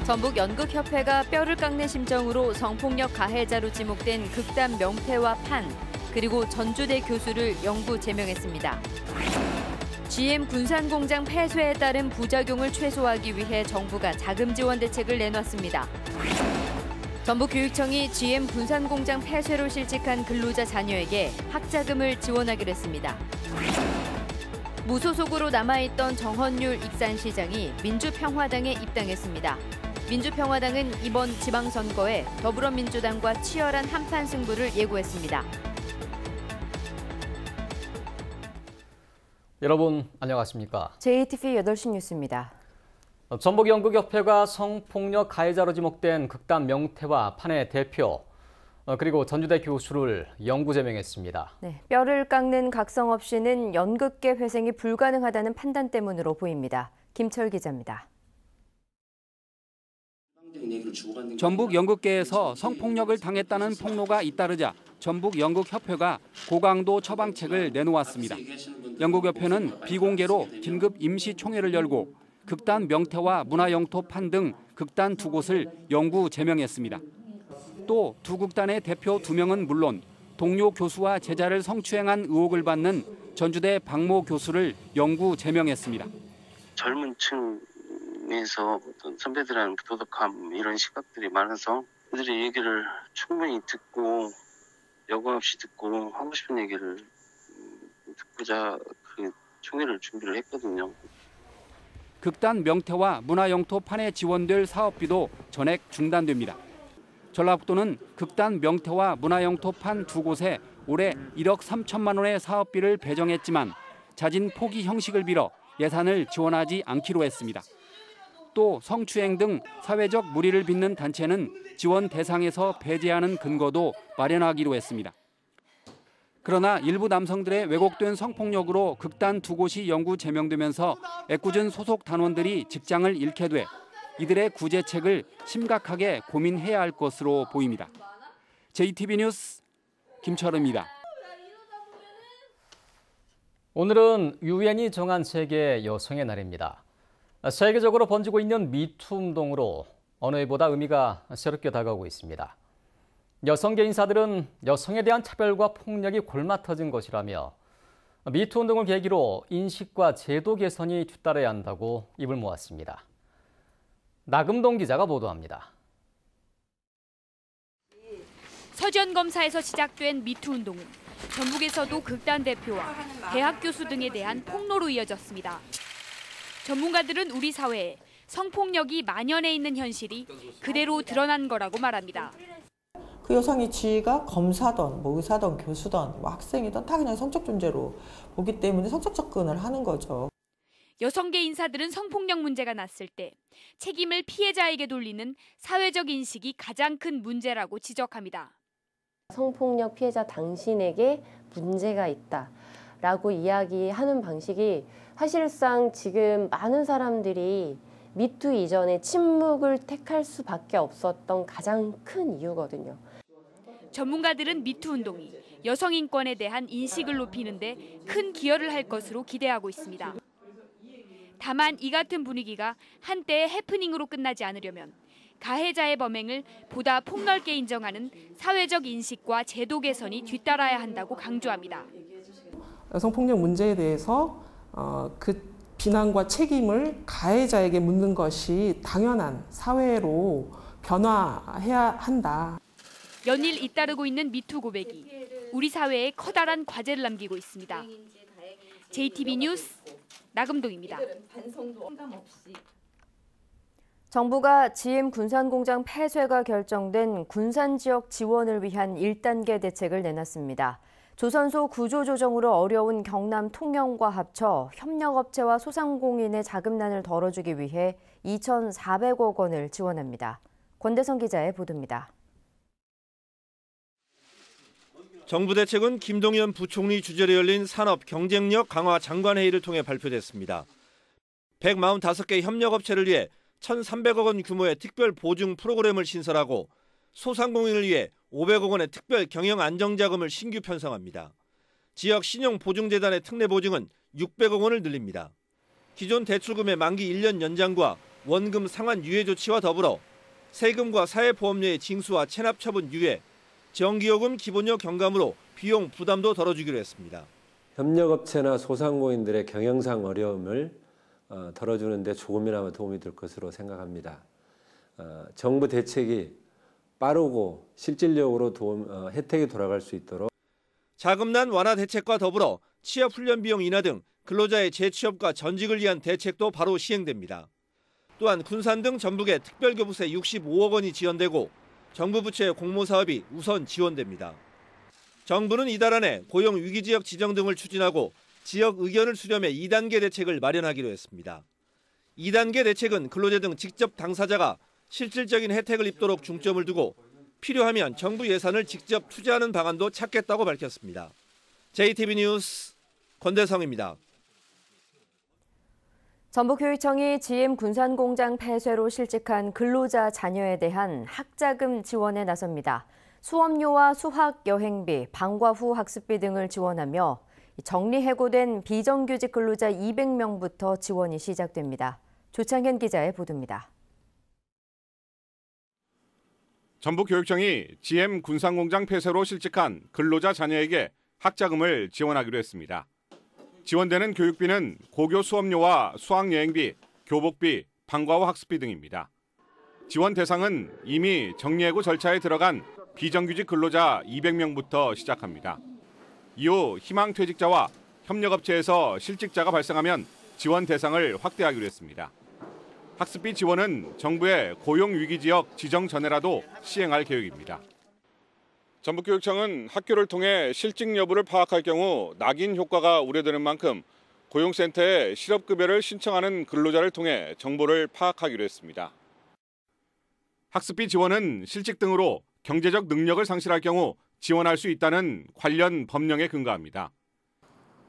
전북 연극협회가 뼈를 깎는 심정으로 성폭력 가해자로 지목된 극단 명태와 판, 그리고 전주대 교수를 영구 제명했습니다. GM 군산공장 폐쇄에 따른 부작용을 최소화하기 위해 정부가 자금 지원 대책을 내놨습니다. 전북교육청이 GM 군산공장 폐쇄로 실직한 근로자 자녀에게 학자금을 지원하기로 했습니다. 무소속으로 남아있던 정헌율 익산시장이 민주평화당에 입당했습니다. 민주평화당은 이번 지방선거에 더불어민주당과 치열한 한판 승부를 예고했습니다. 여러분 안녕하십니까? JTV 8시 뉴스입니다. 전북 연극협회가 성폭력 가해자로 지목된 극단 명태와 판의 대표, 그리고 전주대 교수를 영구 제명했습니다. 네, 뼈를 깎는 각성업 씨는 연극계 회생이 불가능하다는 판단 때문으로 보입니다. 김철 기자입니다. 전북 연극계에서 성폭력을 당했다는 폭로가 잇따르자 전북 연극협회가 고강도 처방책을 내놓았습니다. 연극협회는 비공개로 긴급 임시총회를 열고 극단 명태와 문화영토 판 등 극단 2곳을 영구 제명했습니다. 또 두 극단의 대표 2명은 물론 동료 교수와 제자를 성추행한 의혹을 받는 전주대 박모 교수를 영구 제명했습니다. 젊은 층에서 어떤 선배들한 부도덕함 이런 시각들이 많아서 그들의 얘기를 충분히 듣고 여과 없이 듣고 하고 싶은 얘기를 듣고자 그 총회를 준비를 했거든요. 극단 명태와 문화영토 판에 지원될 사업비도 전액 중단됩니다. 전라북도는 극단 명태와 문화영토 판 2곳에 올해 1억 3천만 원의 사업비를 배정했지만 자진 포기 형식을 빌어 예산을 지원하지 않기로 했습니다. 또 성추행 등 사회적 물의를 빚는 단체는 지원 대상에서 배제하는 근거도 마련하기로 했습니다. 그러나 일부 남성들의 왜곡된 성폭력으로 극단 2곳이 영구 제명되면서 애꿎은 소속 단원들이 직장을 잃게 돼 이들의 구제책을 심각하게 고민해야 할 것으로 보입니다. JTB 뉴스 김철우입니다. 오늘은 유엔이 정한 세계 여성의 날입니다. 세계적으로 번지고 있는 미투 운동으로 어느 해보다 의미가 새롭게 다가오고 있습니다. 여성계 인사들은 여성에 대한 차별과 폭력이 골마터진 것이라며 미투 운동을 계기로 인식과 제도 개선이 뒤따라야 한다고 입을 모았습니다. 나금동 기자가 보도합니다. 서전 검사에서 시작된 미투 운동은 전북에서도 극단 대표와 대학 교수 등에 대한 폭로로 이어졌습니다. 전문가들은 우리 사회에 성폭력이 만연해 있는 현실이 그대로 드러난 거라고 말합니다. 그 여성의 지위가 검사든 의사든 교수든 학생이든 다 그냥 성적 존재로 보기 때문에 성적 접근을 하는 거죠. 여성계 인사들은 성폭력 문제가 났을 때 책임을 피해자에게 돌리는 사회적 인식이 가장 큰 문제라고 지적합니다. 성폭력 피해자 당신에게 문제가 있다라고 이야기하는 방식이 사실상 지금 많은 사람들이 미투 이전에 침묵을 택할 수밖에 없었던 가장 큰 이유거든요. 전문가들은 미투 운동이 여성 인권에 대한 인식을 높이는 데 큰 기여를 할 것으로 기대하고 있습니다. 다만 이 같은 분위기가 한때의 해프닝으로 끝나지 않으려면 가해자의 범행을 보다 폭넓게 인정하는 사회적 인식과 제도 개선이 뒤따라야 한다고 강조합니다. 성폭력 문제에 대해서 그 비난과 책임을 가해자에게 묻는 것이 당연한 사회로 변화해야 한다. 연일 잇따르고 있는 미투 고백이 우리 사회에 커다란 과제를 남기고 있습니다. JTB 뉴스 나금동입니다. 정부가 GM 군산공장 폐쇄가 결정된 군산 지역 지원을 위한 1단계 대책을 내놨습니다. 조선소 구조조정으로 어려운 경남 통영과 합쳐 협력업체와 소상공인의 자금난을 덜어주기 위해 2,400억 원을 지원합니다. 권대성 기자의 보도입니다. 정부 대책은 김동연 부총리 주재로 열린 산업 경쟁력 강화 장관회의를 통해 발표됐습니다. 145개 협력업체를 위해 1,300억 원 규모의 특별 보증 프로그램을 신설하고 소상공인을 위해 500억 원의 특별 경영 안정자금을 신규 편성합니다. 지역 신용보증재단의 특례 보증은 600억 원을 늘립니다. 기존 대출금의 만기 1년 연장과 원금 상환 유예 조치와 더불어 세금과 사회보험료의 징수와 체납 처분 유예, 전기요금 기본료 경감으로 비용 부담도 덜어주기로 했습니다. 협력업체나 소상공인들의 경영상 어려움을 덜어주는 데 조금이나마 도움이 될 것으로 생각합니다. 정부 대책이 빠르고 실질적으로 혜택이 돌아갈 수 있도록 자금난 완화 대책과 더불어 취업훈련 비용 인하 등 근로자의 재취업과 전직을 위한 대책도 바로 시행됩니다. 또한 군산 등 전북에 특별교부세 65억 원이 지원되고 정부 부처의 공모사업이 우선 지원됩니다. 정부는 이달 안에 고용위기지역 지정 등을 추진하고 지역 의견을 수렴해 2단계 대책을 마련하기로 했습니다. 2단계 대책은 근로자 등 직접 당사자가 실질적인 혜택을 입도록 중점을 두고 필요하면 정부 예산을 직접 투자하는 방안도 찾겠다고 밝혔습니다. JTB 뉴스 권대성입니다. 전북교육청이 GM 군산공장 폐쇄로 실직한 근로자 자녀에 대한 학자금 지원에 나섭니다. 수업료와 수학 여행비, 방과 후 학습비 등을 지원하며 정리해고된 비정규직 근로자 200명부터 지원이 시작됩니다. 조창현 기자의 보도입니다. 전북교육청이 GM 군산공장 폐쇄로 실직한 근로자 자녀에게 학자금을 지원하기로 했습니다. 지원되는 교육비는 고교 수업료와 수학여행비, 교복비, 방과 후 학습비 등입니다. 지원 대상은 이미 정리해고 절차에 들어간 비정규직 근로자 200명부터 시작합니다. 이후 희망퇴직자와 협력업체에서 실직자가 발생하면 지원 대상을 확대하기로 했습니다. 학습비 지원은 정부의 고용위기지역 지정 전에라도 시행할 계획입니다. 전북교육청은 학교를 통해 실직 여부를 파악할 경우 낙인 효과가 우려되는 만큼 고용센터에 실업급여를 신청하는 근로자를 통해 정보를 파악하기로 했습니다. 학습비 지원은 실직 등으로 경제적 능력을 상실할 경우 지원할 수 있다는 관련 법령에 근거합니다.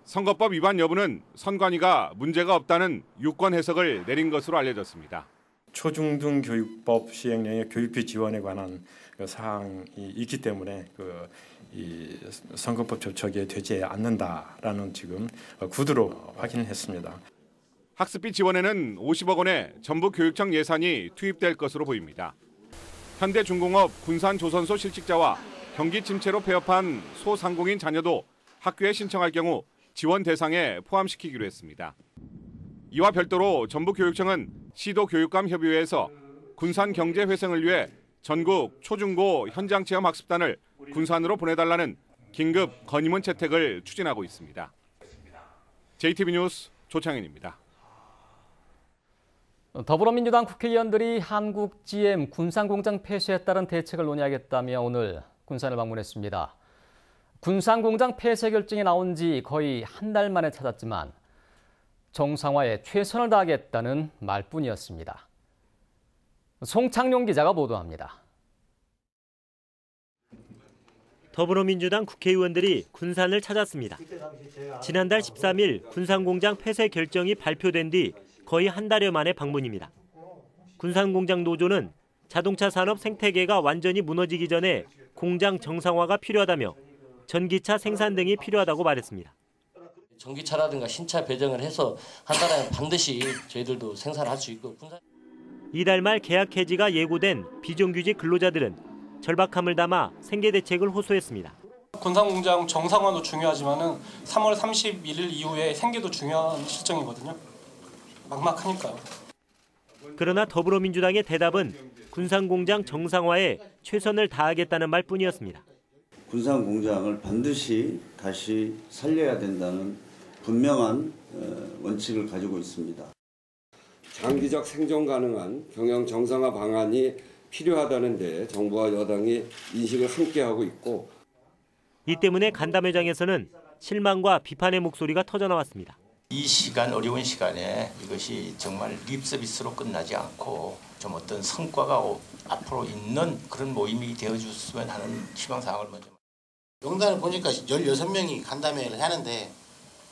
선거법 위반 여부는 선관위가 문제가 없다는 유권 해석을 내린 것으로 알려졌습니다. 초중등 교육법 시행령의 교육비 지원에 관한 사항이 있기 때문에 이 선거법 접촉에 되지 않는다라는 지금 구두로 확인했습니다. 학습비 지원에는 50억 원의 전북교육청 예산이 투입될 것으로 보입니다. 현대중공업 군산조선소 실직자와 경기 침체로 폐업한 소상공인 자녀도 학교에 신청할 경우 지원 대상에 포함시키기로 했습니다. 이와 별도로 전북교육청은 시도교육감협의회에서 군산 경제 회생을 위해 전국 초중고 현장체험 학습단을 군산으로 보내달라는 긴급 건의문 채택을 추진하고 있습니다. JTB 뉴스 조창현입니다. 더불어민주당 국회의원들이 한국 GM 군산공장 폐쇄에 따른 대책을 논의하겠다며 오늘 군산을 방문했습니다. 군산공장 폐쇄 결정이 나온 지 거의 한 달 만에 찾았지만 정상화에 최선을 다하겠다는 말뿐이었습니다. 송창룡 기자가 보도합니다. 더불어민주당 국회의원들이 군산을 찾았습니다. 지난달 13일 군산공장 폐쇄 결정이 발표된 뒤 거의 한 달여 만의 방문입니다. 군산공장 노조는 자동차 산업 생태계가 완전히 무너지기 전에 공장 정상화가 필요하다며 전기차 생산 등이 필요하다고 말했습니다. 전기차라든가 신차 배정을 해서 한 달에 반드시 저희들도 생산할 수 있고. 이달 말 계약 해지가 예고된 비정규직 근로자들은 절박함을 담아 생계 대책을 호소했습니다. 군산공장 정상화도 중요하지만은 3월 31일 이후에 생계도 중요한 실정이거든요. 막막하니까요. 그러나 더불어민주당의 대답은 군산공장 정상화에 최선을 다하겠다는 말뿐이었습니다. 군산공장을 반드시 다시 살려야 된다는 분명한 원칙을 가지고 있습니다. 장기적 생존 가능한 경영 정상화 방안이 필요하다는 데 정부와 여당이 인식을 함께하고 있고, 이 때문에 간담회장에서는 실망과 비판의 목소리가 터져나왔습니다. 이 시간, 어려운 시간에 이것이 정말 립서비스로 끝나지 않고 좀 어떤 성과가 앞으로 있는 그런 모임이 되어줬으면 하는 희망사항을 먼저. 명단을 보니까 16명이 간담회를 하는데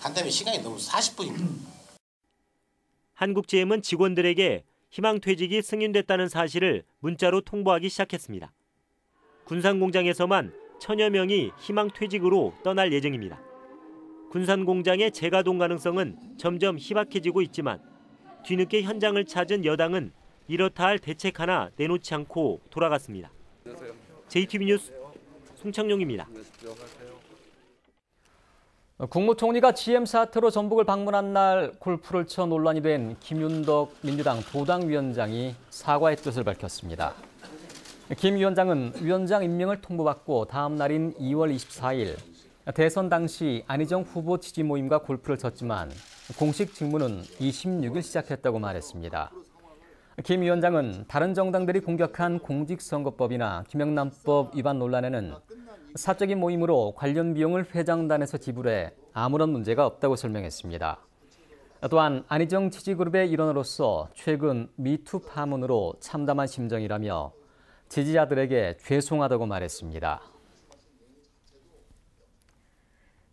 간담회 시간이 너무 40분입니다. 한국GM은 직원들에게 희망퇴직이 승인됐다는 사실을 문자로 통보하기 시작했습니다. 군산공장에서만 1000여 명이 희망퇴직으로 떠날 예정입니다. 군산공장의 재가동 가능성은 점점 희박해지고 있지만 뒤늦게 현장을 찾은 여당은 이렇다 할 대책 하나 내놓지 않고 돌아갔습니다. JTB 뉴스 송창용입니다. 국무총리가 GM 사태로 전북을 방문한 날 골프를 쳐 논란이 된 김윤덕 민주당 도당위원장이 사과의 뜻을 밝혔습니다. 김 위원장은 위원장 임명을 통보받고 다음 날인 2월 24일 대선 당시 안희정 후보 지지 모임과 골프를 쳤지만 공식 직무는 26일 시작했다고 말했습니다. 김 위원장은 다른 정당들이 공격한 공직선거법이나 김영란법 위반 논란에는 사적인 모임으로 관련 비용을 회장단에서 지불해 아무런 문제가 없다고 설명했습니다. 또한 안희정 지지그룹의 일원으로서 최근 미투 파문으로 참담한 심정이라며 지지자들에게 죄송하다고 말했습니다.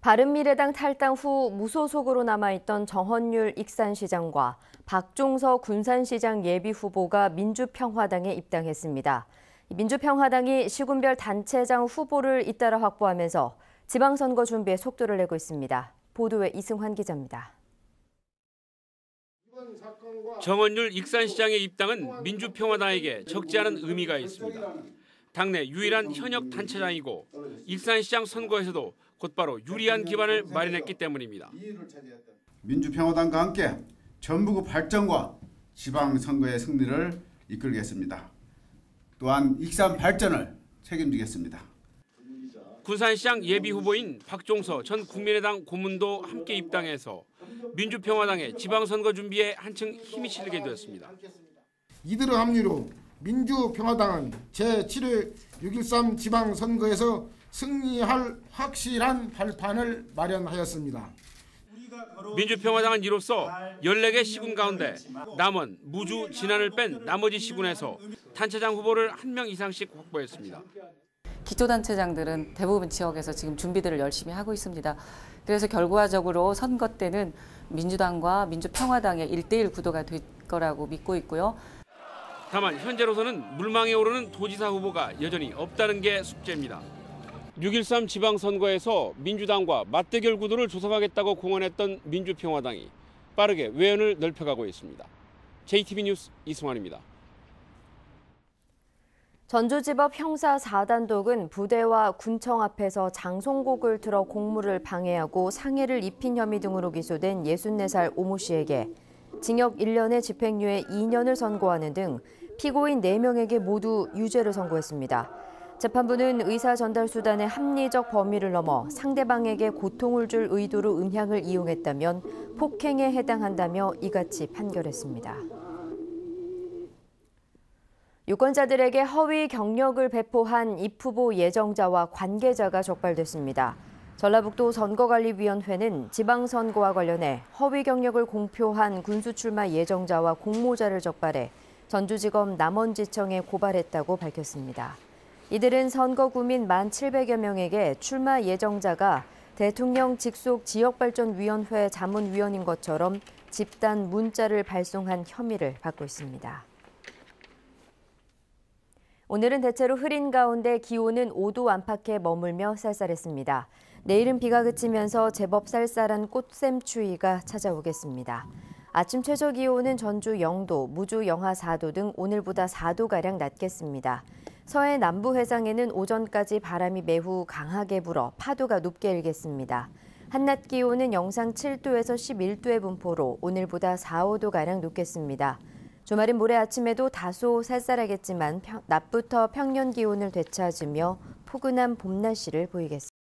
바른미래당 탈당 후 무소속으로 남아있던 정헌율 익산시장과 박종서 군산시장 예비후보가 민주평화당에 입당했습니다. 민주평화당이 시군별 단체장 후보를 잇따라 확보하면서 지방선거 준비에 속도를 내고 있습니다. 보도에 이승환 기자입니다. 정헌율 익산시장의 입당은 민주평화당에게 적지 않은 의미가 있습니다. 당내 유일한 현역 단체장이고 익산시장 선거에서도 곧바로 유리한 기반을 마련했기 때문입니다. 민주평화당과 함께 전북의 발전과 지방선거의 승리를 이끌겠습니다. 또한 익산 발전을 책임지겠습니다. 군산시장 예비후보인 박종서 전 국민의당 고문도 함께 입당해서 민주평화당의 지방선거 준비에 한층 힘이 실리게 되었습니다. 이들의 합류로 민주평화당은 제7회 6.13 지방선거에서 승리할 확실한 발판을 마련하였습니다. 민주평화당은 이로써 14개 시군 가운데 남원, 무주, 진안을 뺀 나머지 시군에서 단체장 후보를 1명 이상씩 확보했습니다. 기초단체장들은 대부분 지역에서 지금 준비들을 열심히 하고 있습니다. 그래서 결과적으로 선거 때는 민주당과 민주평화당의 1대1 구도가 될 거라고 믿고 있고요. 다만 현재로서는 물망에 오르는 도지사 후보가 여전히 없다는 게 숙제입니다. 6.13 지방선거에서 민주당과 맞대결 구도를 조성하겠다고 공언했던 민주평화당이 빠르게 외연을 넓혀가고 있습니다. JTB 뉴스 이승환입니다. 전주지법 형사 4단독은 부대와 군청 앞에서 장송곡을 틀어 공무를 방해하고 상해를 입힌 혐의 등으로 기소된 64살 오모 씨에게 징역 1년에 집행유예 2년을 선고하는 등 피고인 4명에게 모두 유죄를 선고했습니다. 재판부는 의사 전달 수단의 합리적 범위를 넘어 상대방에게 고통을 줄 의도로 음향을 이용했다면 폭행에 해당한다며 이같이 판결했습니다. 유권자들에게 허위 경력을 배포한 입 후보 예정자와 관계자가 적발됐습니다. 전라북도 선거관리위원회는 지방선거와 관련해 허위 경력을 공표한 군수 출마 예정자와 공모자를 적발해 전주지검 남원지청에 고발했다고 밝혔습니다. 이들은 선거구민 1,700여 명에게 출마 예정자가 대통령 직속 지역발전위원회 자문위원인 것처럼 집단 문자를 발송한 혐의를 받고 있습니다. 오늘은 대체로 흐린 가운데 기온은 5도 안팎에 머물며 쌀쌀했습니다. 내일은 비가 그치면서 제법 쌀쌀한 꽃샘추위가 찾아오겠습니다. 아침 최저 기온은 전주 0도, 무주 영하 4도 등 오늘보다 4도가량 낮겠습니다. 서해 남부 해상에는 오전까지 바람이 매우 강하게 불어 파도가 높게 일겠습니다. 한낮 기온은 영상 7도에서 11도의 분포로 오늘보다 4, 5도가량 높겠습니다. 주말인 모레 아침에도 다소 쌀쌀하겠지만 낮부터 평년 기온을 되찾으며 포근한 봄 날씨를 보이겠습니다.